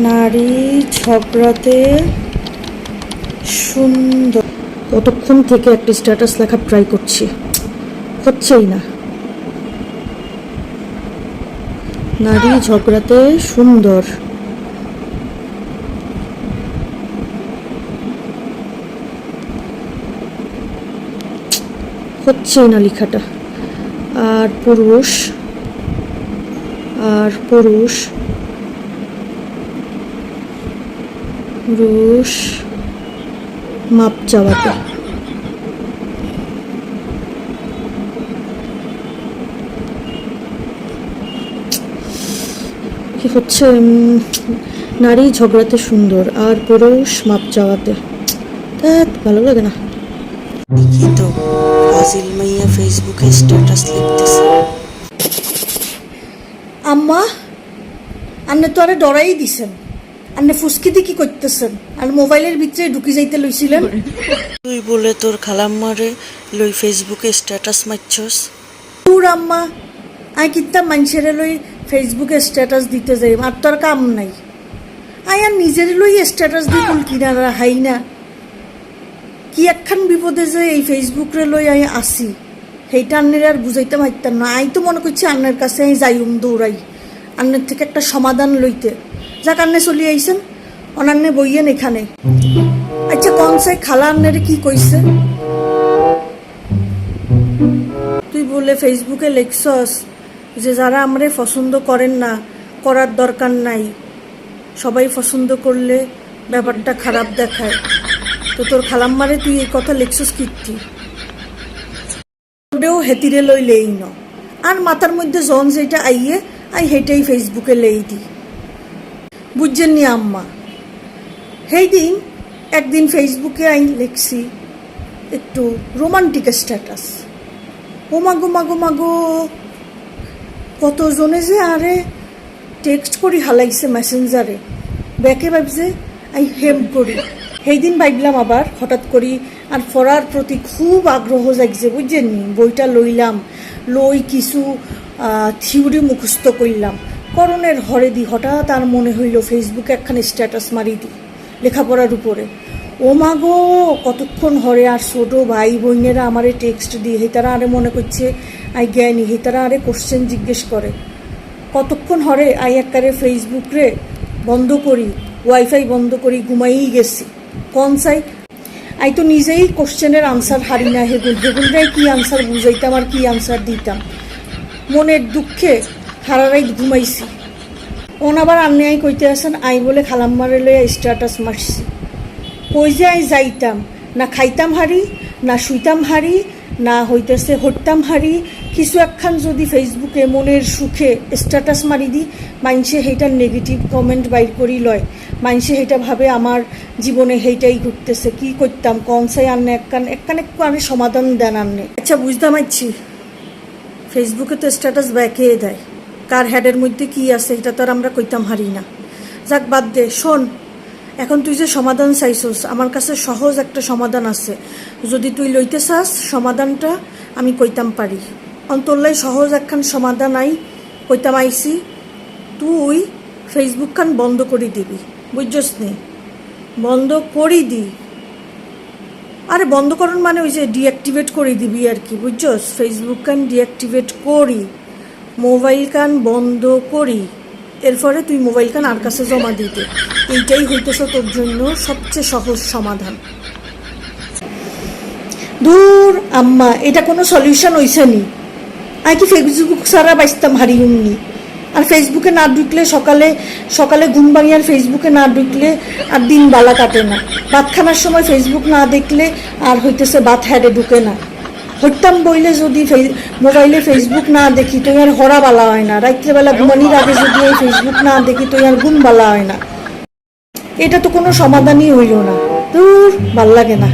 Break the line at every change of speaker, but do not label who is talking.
নারী ঝগড়াতে সুন্দর। কতক্ষণ থেকে একটা স্ট্যাটাস লেখার ট্রাই করছি, হচ্ছেই না। নারী ঝগড়াতে সুন্দর, হচ্ছেই না লেখাটা। আর পুরুষ পুরুষ মাপ চাওয়াতে। কি হচ্ছে? নারী ঝগড়াতে সুন্দর আর পুরুষ মাপ চাওয়াতে। ভালো লাগে না।
দেখি তো ফাজিল মাইয়া ফেসবুকে স্ট্যাটাস লিখতেছে।
আম্মা, আপনি তো আরে ডরাই দিছেন। আপনি ফুসকি দিয়ে কি করতেছেন? আর মোবাইলের ভিতরে ঢুকি যাইতে লইছিলেন।
তুই বলে তোর খালাম্মারে লই ফেসবুকে স্ট্যাটাস মারছস।
তোর আম্মা, আই কিত্তা মানুষের লই ফেসবুকে স্ট্যাটাস দিতে যাই, আর তোর কাম নাই। আই আর নিজের লই স্ট্যাটাস দিয়ে কুল কিনারা হাই না। কি একখান বিপদে যে এই ফেসবুকে লই আই আসি, সেইটা আন্নের আর বুঝাইতে পারতাম না। আই তো মনে করছি আন্নের কাছে আমি যাইম দৌড়াই, আন্নের থেকে একটা সমাধান লইতে। যাক, আন্নে চলি আইসেন, অনান্নে বইয়েন এখানে। আচ্ছা, কোন সাই খালা আন্নের কি কইছে? তুই বলে ফেসবুকে লেখছস যে যারা আমরে পছন্দ করেন না, করার দরকার নাই, সবাই পছন্দ করলে ব্যাপারটা খারাপ দেখায়। তো তোর খালাম্মারে তুই এই কথা লেখছস কীর্তি? ওটাও হেতিরে লই লেই ন, আর মাথার মধ্যে জন যেটা আইয়ে আই হেটাই ফেসবুকে লেই দি। বুঝছেন নি আম্মা? সেই দিন একদিন ফেসবুকে আই লিখছি একটু রোমান্টিক স্ট্যাটাস। ও মাগো মাগো মাগো, কতজনে যে আরে টেক্সট করি হালাইছে মেসেঞ্জারে। ব্যাকে ভাবছে আই হেম করি। সেই দিন ভাবলাম আবার হঠাৎ করি, আর পড়ার প্রতি খুব আগ্রহ জাগছে। বুঝছেন নি? বইটা লইলাম, লই কিছু থিওরি মুখস্থ করলাম। করণের হরে দি হঠাৎ আর মনে হইল ফেসবুকে একখানে স্ট্যাটাস মারি দি লেখাপড়ার উপরে। ও মাগো, কতক্ষণ হরে আর ছোটো ভাই বোনেরা আমারে টেক্সট দিয়ে হেতারা আরে মনে করছে আই জ্ঞানী, হেতারা আরে কোশ্চেন জিজ্ঞেস করে। কতক্ষণ হরে আই একবারে ফেসবুক রে বন্ধ করি, ওয়াইফাই বন্ধ করি ঘুমাইই গেছি। কোন চাই আই তো নিজেই কোশ্চেনের আনসার হারি না। হেগুলরাই কি আনসার বুঝাইতাম আর কি আনসার দিতাম। মনের দুঃখে সারা রাত ঘুমাইছি। ওন আবার আন্নে আই কইতে আসেন আই বলে খালাম্মারে লইয়া স্ট্যাটাস মারছি। কই যে আই যাইতাম না, খাইতাম হারি না, শুইতাম হারি না, হইতেছে হরতাম হারি। কিছু একখান যদি ফেসবুকে মনের সুখে স্ট্যাটাস মারি দিই, মাইনসে সেইটার নেগেটিভ কমেন্ট বাইর করি লয়। মাইনসে সেইটা ভাবে আমার জীবনে সেইটাই ঘুরতেছে। কি করতাম কন সাই আন্নে একখান একটু আনে সমাধান দেন আন্নে। আচ্ছা, বুঝতে পারছি ফেসবুকে তো স্ট্যাটাস ব্যাকে দেয়, কার হেডের মধ্যে কি আছে এটা তো আর আমরা কইতাম হারি না। যাক, বাদ দে। শোন, এখন তুই যে সমাধান চাইছস, আমার কাছে সহজ একটা সমাধান আছে। যদি তুই লইতে চাস সমাধানটা, আমি কইতাম পারি। অন্তর্লাই সহজ একখান সমাধান আই কইতাম আইসি। তুই ফেসবুক খান বন্ধ করে দিবি, বুঝছস নি? বন্ধ করি দি। আরে বন্ধ করুন মানে ওই যে ডিঅ্যাক্টিভেট করে দিবি আর কি, বুঝছস? ফেসবুক কান ডিঅ্যাক্টিভেট করি, মোবাইল কান বন্ধ করি, এরপরে তুই মোবাইল কান আর কাছে জমা দিতে। এইটাই হইতেছে তোর জন্য সবচেয়ে সহজ সমাধান। দূর আম্মা, এটা কোনো সলিউশন হইছে নি? আমি কি ফেসবুক ছাড়া বাঁচতাম হারি উমনি? আর ফেসবুকে না ঢুকলে সকালে সকালে ঘুম ভাঙি, আর ফেসবুকে না ঢুকলে আর দিন বালা কাটে না। ভাত খানার সময় ফেসবুক না দেখলে আর হইতেছে ভাত হ্যাডে ঢুকে না। হইতাম বইলে যদি মোবাইলে ফেসবুক না দেখি তো আর হরা বালা হয় না। রাত্রেবেলা ঘুমানির আগে যদি এই ফেসবুক না দেখি তো আর ঘুম বালা হয় না। এটা তো কোনো সমাধানই হইল না। দূর, ভাল লাগে না।